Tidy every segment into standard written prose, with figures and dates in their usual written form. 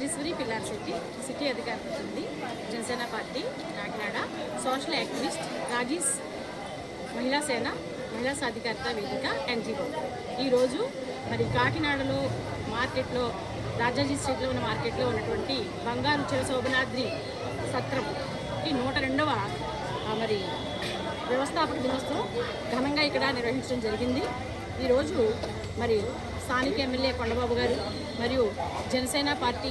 Rajeshwari పిల్లార్శెట్టి, city అధికార ప్రతినిధి, Janasena party Kakinada, social activist, Raji's మహిళా సేన, మహిళా సాధికారత వేదిక, ఎన్జిఓ. ఈరోజు మరి కాకినాడలో మార్కెట్లో, రాజాజీ స్ట్రీట్లో ఉన్న మార్కెట్లో ఉన్నటువంటి బంగారు చిరశోభనాద్రి సత్రంకి 102వ మరి వ్యవస్థాపక దినోత్సవం ఘనంగా ఇక్కడ నిర్వహించడం జరిగింది. ఈరోజు మరి స్థానిక ఎమ్మెల్యే కొండబాబు గారు మరియు జనసేన పార్టీ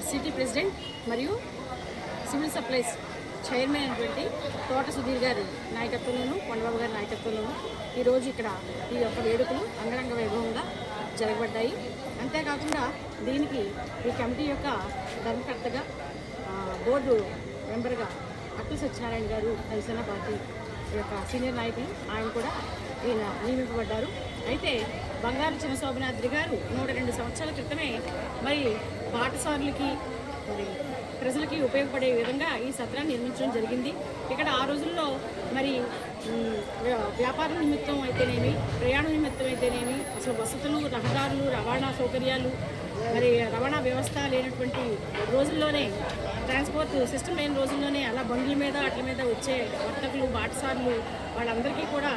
సిటీ ప్రెసిడెంట్ మరియు సివిల్ సప్లైస్ చైర్మన్ అయినటువంటి తోట సుధీర్ గారి నాయకత్వంలోనూ, కొండబాబు గారి నాయకత్వంలోనూ ఈరోజు ఇక్కడ ఈ యొక్క వేడుకలు అంగరంగ వైభవంగా జరగబడ్డాయి. అంతేకాకుండా దీనికి ఈ కమిటీ యొక్క ధర్మకర్తగా బోర్డు మెంబర్గా అట్టు సత్యనారాయణ గారు జనసేన పార్టీ యొక్క సీనియర్ నాయకులు, ఆయన కూడా ఈయన నియమింపబడ్డారు. అయితే బంగారు చిరశోభనాద్రి గారు 102 సంవత్సరాల క్రితమే మరి పాఠశాలలకి మరి ప్రజలకి ఉపయోగపడే విధంగా ఈ సత్రాన్ని నిర్మించడం జరిగింది. ఇక్కడ ఆ రోజుల్లో మరి వ్యాపార నిమిత్తం అయితేనేమి, ప్రయాణ నిమిత్తం అయితేనేమి, అసలు వసతులు, రహదారులు, రవాణా సౌకర్యాలు, మరి రవాణా వ్యవస్థ లేనటువంటి రోజుల్లోనే, ట్రాన్స్పోర్ట్ సిస్టమ్ లేని రోజుల్లోనే అలా బండ్ల మీద అట్ల మీద వచ్చే వర్తకులు, బాటసార్లు వాళ్ళందరికీ కూడా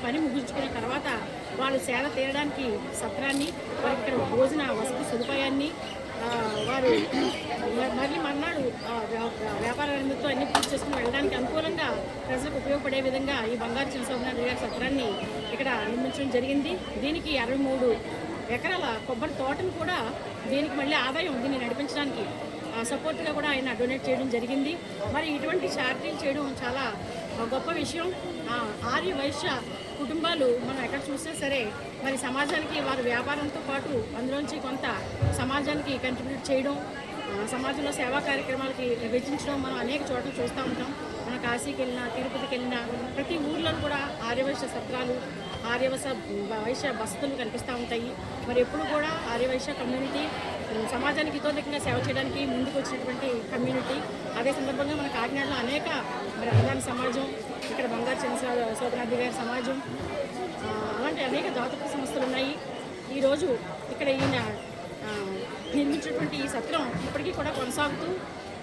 పని ముగించుకున్న తర్వాత వాళ్ళు సేద తీరడానికి సత్రాన్ని, వారికి ఇక్కడ భోజన వసతి సదుపాయాన్ని, వారు మళ్ళీ మర్నాడు వ్యాపార నిమిత్తం అన్ని పూర్తి చేసుకుని వెళ్ళడానికి అనుకూలంగా ప్రజలకు ఉపయోగపడే విధంగా ఈ బంగారు చిరశోభనాద్రి గారి సత్రాన్ని ఇక్కడ నిర్మించడం జరిగింది. దీనికి 63 ఎకరాల కొబ్బరి తోటను కూడా దీనికి మళ్ళీ ఆదాయం దీన్ని నడిపించడానికి సపోర్ట్గా కూడా ఆయన డొనేట్ చేయడం జరిగింది. మరి ఇటువంటి చారిటీలు చేయడం చాలా గొప్ప విషయం. ఆర్య వైశ్య కుటుంబాలు మనం ఎక్కడ చూసినా సరే మరి సమాజానికి వారి వ్యాపారంతో పాటు అందులోంచి కొంత సమాజానికి కంట్రిబ్యూట్ చేయడం, సమాజంలో సేవా కార్యక్రమాలకి వెచ్చించడం మనం అనేక చోట్ల చూస్తూ ఉంటాం. మన కాశీకి వెళ్ళినా, తిరుపతికి వెళ్ళినా ప్రతి ఊర్లో కూడా ఆర్యవైశ్య సత్రాలు, ఆర్యవైశ్య బస్తులు కనిపిస్తూ ఉంటాయి. మరి ఎప్పుడు కూడా ఆర్యవైశ్య కమ్యూనిటీ సమాజానికి ఇతోధికంగా సేవ చేయడానికి ముందుకు వచ్చినటువంటి కమ్యూనిటీ. అదే సందర్భంగా మన కాకినాడలో అనేక మరి అన్నదాన సమాజం, ఇక్కడ బంగారు చిరశోభనాద్రి గారి సమాజం, అలాంటి అనేక దాతృత్వ సంస్థలు ఉన్నాయి. ఈరోజు ఇక్కడ ఈయన నిర్మించినటువంటి ఈ సత్రం ఇప్పటికీ కూడా కొనసాగుతూ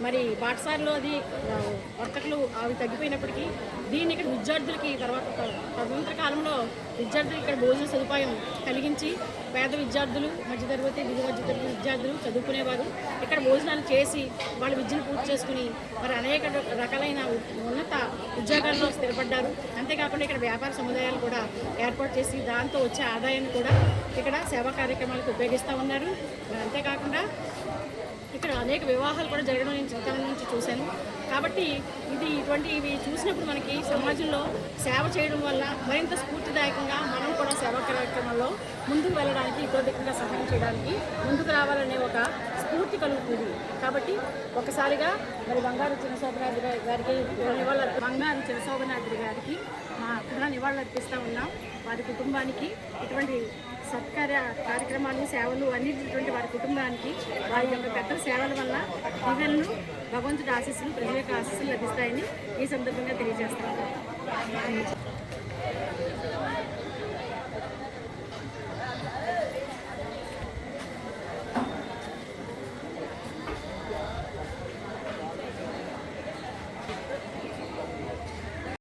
మరి బాటసారిలో అది వర్తకులు అవి తగ్గిపోయినప్పటికీ దీన్ని ఇక్కడ విద్యార్థులకి తర్వాత తదనంతర కాలంలో విద్యార్థులకి ఇక్కడ భోజన సదుపాయం కలిగించి పేద విద్యార్థులు, మధ్యతరగతి, దిగువ మధ్యతరగతి విద్యార్థులు చదువుకునేవారు ఇక్కడ భోజనాలు చేసి వాళ్ళ విద్యను పూర్తి చేసుకుని మరి అనేక రకాలైన ఉన్నత ఉద్యోగాల్లో స్థిరపడ్డారు. అంతేకాకుండా ఇక్కడ వ్యాపార సముదాయాలు కూడా ఏర్పాటు చేసి దాంతో వచ్చే ఆదాయాన్ని కూడా ఇక్కడ సేవా కార్యక్రమాలకు ఉపయోగిస్తూ ఉన్నారు. అంతేకాకుండా ఇక్కడ అనేక వివాహాలు కూడా జరగడం నేను చిన్నతనం నుంచి చూశాను. కాబట్టి ఇవి చూసినప్పుడు మనకి సమాజంలో సేవ చేయడం వల్ల మరింత స్ఫూర్తిదాయకంగా మనం కూడా సేవా కార్యక్రమంలో ముందుకు వెళ్ళడానికి, ఇతోధికంగా సహాయం చేయడానికి ముందుకు రావాలనే ఒక స్ఫూర్తి కలుగుతుంది. కాబట్టి ఒకసారిగా మరి బంగారు చిరశోభనాద్రి గారికి మా ఘన నివాళులు అర్పిస్తూ ఉన్నాం. వారి కుటుంబానికి ఇటువంటి సత్కార్య కార్యక్రమాలు, సేవలు అందించినటువంటి వారి కుటుంబానికి వారి యొక్క పెద్ద సేవల వల్ల దీవెనలు, భగవంతుడి ఆశీస్సులు, ప్రజల యొక్క ఆశీస్సులు లభిస్తాయని ఈ సందర్భంగా తెలియజేస్తాను.